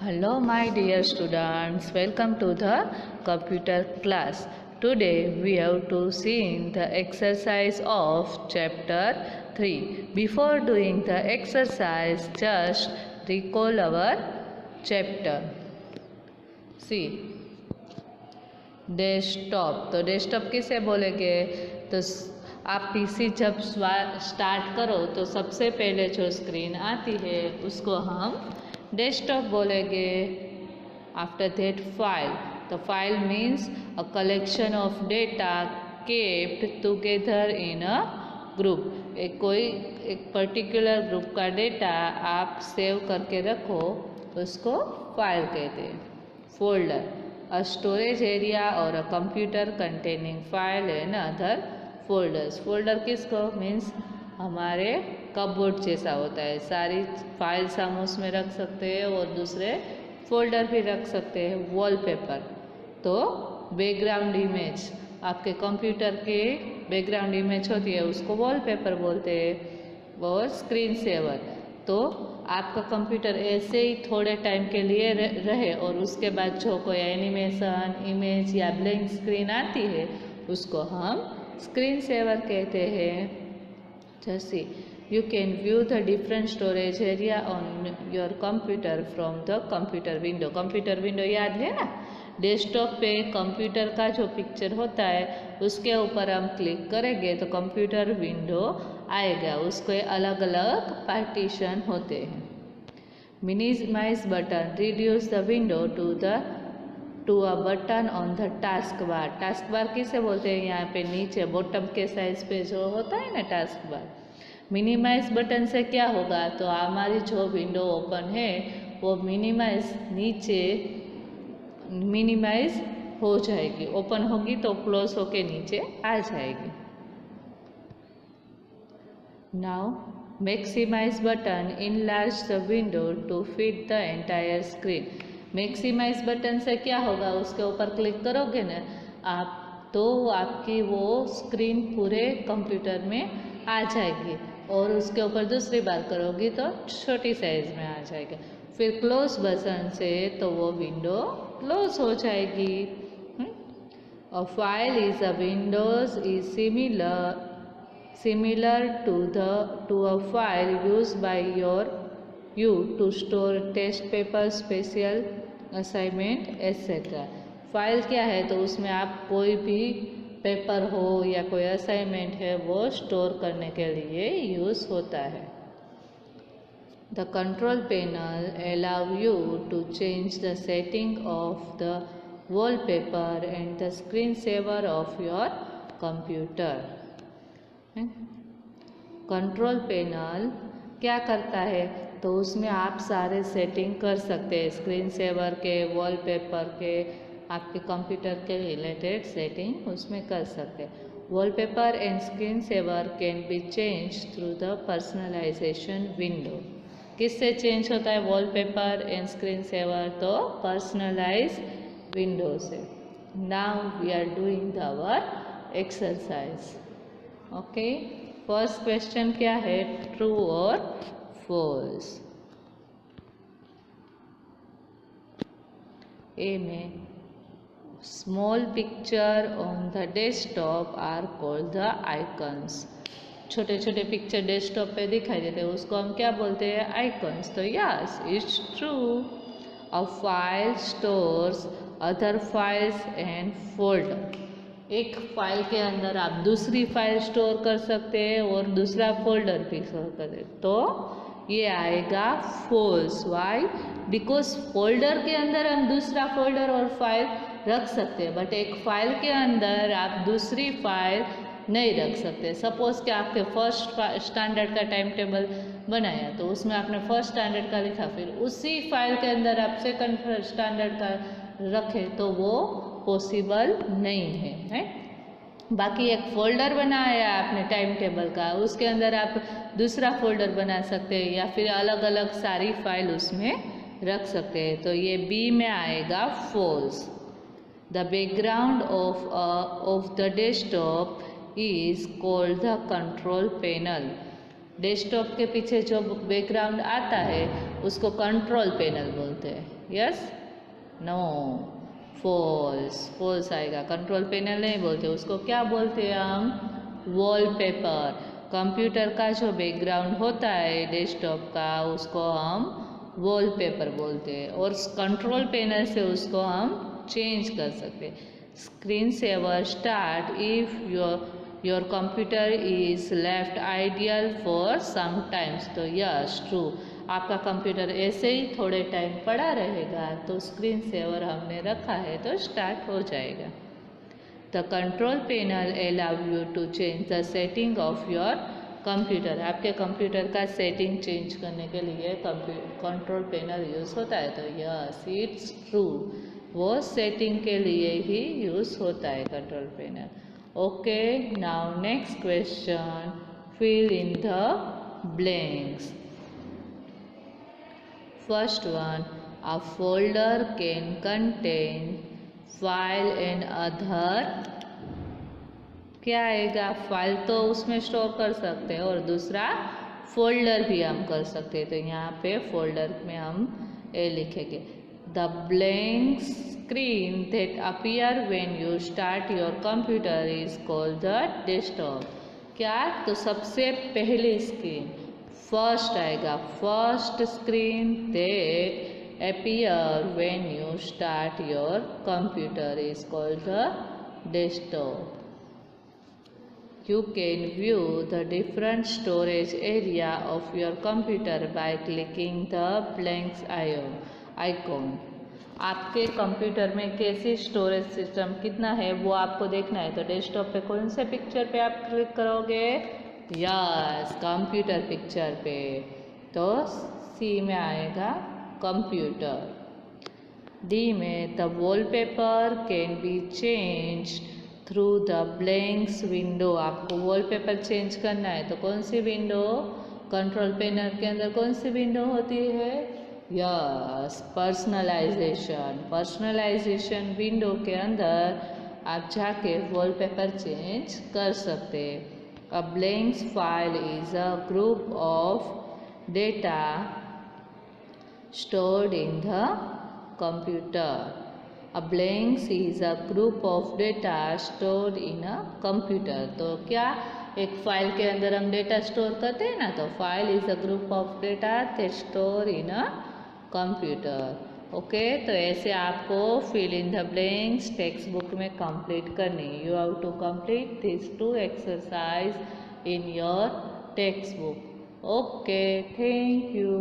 Hello my dear students, welcome to the computer class. Today we have to see the exercise of chapter 3. Before doing the exercise, just recall our chapter. See, desktop. तो desktop किसे बोलेंगे? तो आप PC जब start करो तो सबसे पहले जो स्क्रीन आती है उसको हम डेस्कटॉप बोलेंगे. After that file. तो file means a collection of data kept together in a group. एक पर्टिकुलर ग्रुप का डेटा आप सेव करके रखो उसको फाइल कहते हैं. Folder, a storage area or a computer containing file and other folders. Folder किसको मीन्स हमारे कपबोर्ड जैसा होता है. सारी फाइल्स हम उसमें रख सकते हैं और दूसरे फोल्डर भी रख सकते हैं. वॉलपेपर, तो बैकग्राउंड इमेज, आपके कंप्यूटर के बैकग्राउंड इमेज होती है उसको वॉलपेपर बोलते हैं. और स्क्रीन सेवर, तो आपका कंप्यूटर ऐसे ही थोड़े टाइम के लिए रहे और उसके बाद जो कोई एनिमेशन, इमेज या ब्लैंक स्क्रीन आती है उसको हम स्क्रीन सेवर कहते हैं. जैसे you can view the different storage area on your computer from the computer window. Computer window याद है ना? डेस्कटॉप पे कंप्यूटर का जो पिक्चर होता है उसके ऊपर हम क्लिक करेंगे तो कंप्यूटर विंडो आएगा. उसके अलग अलग पार्टीशन होते हैं. Minimise button reduce the window to a button on the task bar. Task bar किसे बोलते हैं? यहाँ पे नीचे बॉटम के साइज पे जो होता है ना टास्क बार. मिनिमाइज बटन से क्या होगा? तो हमारी जो विंडो ओपन है वो मिनिमाइज नीचे मिनिमाइज हो जाएगी. ओपन होगी तो क्लोज होके नीचे आ जाएगी. Now maximise button enlarge the window to fit the entire screen. Maximise button से क्या होगा? उसके ऊपर क्लिक करोगे ना आप तो आपकी वो स्क्रीन पूरे कंप्यूटर में आ जाएगी और उसके ऊपर दूसरी बार करोगी तो छोटी साइज में आ जाएगा. फिर क्लोज बटन से तो वो विंडो क्लोज हो जाएगी. A file is a Windows is similar to a file used by you to store test paper, special assignment etc. File क्या है? तो उसमें आप कोई भी पेपर हो या कोई असाइनमेंट है वो स्टोर करने के लिए यूज़ होता है. The control panel allow you to change the setting of the wallpaper and the screensaver of your computer. Control panel क्या करता है? तो उसमें आप सारे सेटिंग कर सकते हैं. स्क्रीन सेवर के, वॉलपेपर के, आपके कंप्यूटर के रिलेटेड सेटिंग उसमें कर सकते हैं. Wallpaper and screen saver can be change through the personalisation window. किससे चेंज होता है वॉलपेपर एंड स्क्रीन सेवर? तो पर्सनलाइज विंडो से. Now we are doing our exercise. Okay, first question क्या है? ट्रू और फॉल्स. ए में small picture on the desktop are called the icons. छोटे छोटे पिक्चर डेस्कटॉप पे दिखाई देते हैं उसको हम क्या बोलते हैं? आइकन्स. तो yes, it's true. A file stores other files and folder. एक फाइल के अंदर आप दूसरी फाइल स्टोर कर सकते हैं और दूसरा फोल्डर भी स्टोर कर सकते. तो ये आएगा फॉल्स. वाई? बिकॉज फोल्डर के अंदर हम दूसरा फोल्डर और फाइल रख सकते हैं बट एक फाइल के अंदर आप दूसरी फाइल नहीं रख सकते. सपोज कि आपके फर्स्ट स्टैंडर्ड का टाइम टेबल बनाया तो उसमें आपने फर्स्ट स्टैंडर्ड का लिखा, फिर उसी फाइल के अंदर आप सेकंड स्टैंडर्ड का रखें तो वो पॉसिबल नहीं है. बाकी एक फोल्डर बनाया आपने टाइम टेबल का, उसके अंदर आप दूसरा फोल्डर बना सकते हैं या फिर अलग अलग सारी फाइल उसमें रख सकते हैं. तो ये बी में आएगा false. The background of the desktop is called the control panel. Desktop के पीछे जो बैकग्राउंड आता है उसको कंट्रोल पैनल बोलते हैं। यस, नो, फॉल्स, फॉल्स आएगा। कंट्रोल पैनल नहीं बोलते, उसको क्या बोलते हैं हम? वॉलपेपर। कंप्यूटर का जो बैकग्राउंड होता है डेस्कटॉप का, उसको हम वॉलपेपर बोलते हैं। और कंट्रोल पैनल से उसको हम चेंज कर सकते हैं। Screen saver start if your computer is left ideal for some times. तो यस, ट्रू, आपका कंप्यूटर ऐसे ही थोड़े टाइम पड़ा रहेगा तो स्क्रीन सेवर हमने रखा है तो स्टार्ट हो जाएगा। The control panel allow you to change the setting of your computer. आपके कंप्यूटर का सेटिंग चेंज करने के लिए कंट्रोल पैनल यूज़ होता है। तो यस, इट्स ट्रू, वो सेटिंग के लिए ही यूज़ होता है control panel. Okay, now next question, fill in the blanks. First one, a folder can contain file and other। क्या आएगा? फाइल तो उसमें स्टोर कर सकते हैं और दूसरा फोल्डर भी हम कर सकते हैं। तो यहाँ पे फोल्डर में हम ए लिखेंगे। The blank screen that appear when you start your computer is called the desktop. क्या? तो सबसे पहली स्क्रीन, फर्स्ट आएगा, first screen that appear when you start your computer is called the desktop. You can view the different storage area of your computer by clicking the blank icon। आपके computer में कैसी storage system कितना है वो आपको देखना है तो डेस्कटॉप पे कौन से पिक्चर पे आप क्लिक करोगे? यस, कंप्यूटर पिक्चर पे। तो सी में आएगा कंप्यूटर। डी में the wallpaper can be changed through the blanks window. आपको वॉलपेपर चेंज करना है तो कौन सी विंडो? कंट्रोल पैनल के अंदर कौन सी विंडो होती है? Yes, personalisation. पर्सनलाइजेशन विंडो के अंदर आप जाके वॉलपेपर चेंज कर सकते हैं। A blanks file is a group of data stored in the computer। A blank is a group of data stored in a computer। तो क्या एक फाइल के अंदर हम डेटा स्टोर करते हैं ना, तो file is a group of data that store in a computer. Okay, तो ऐसे आपको fill in the blanks textbook में कंप्लीट करनी। You have to complete this 2 exercise in your textbook. Okay, thank you.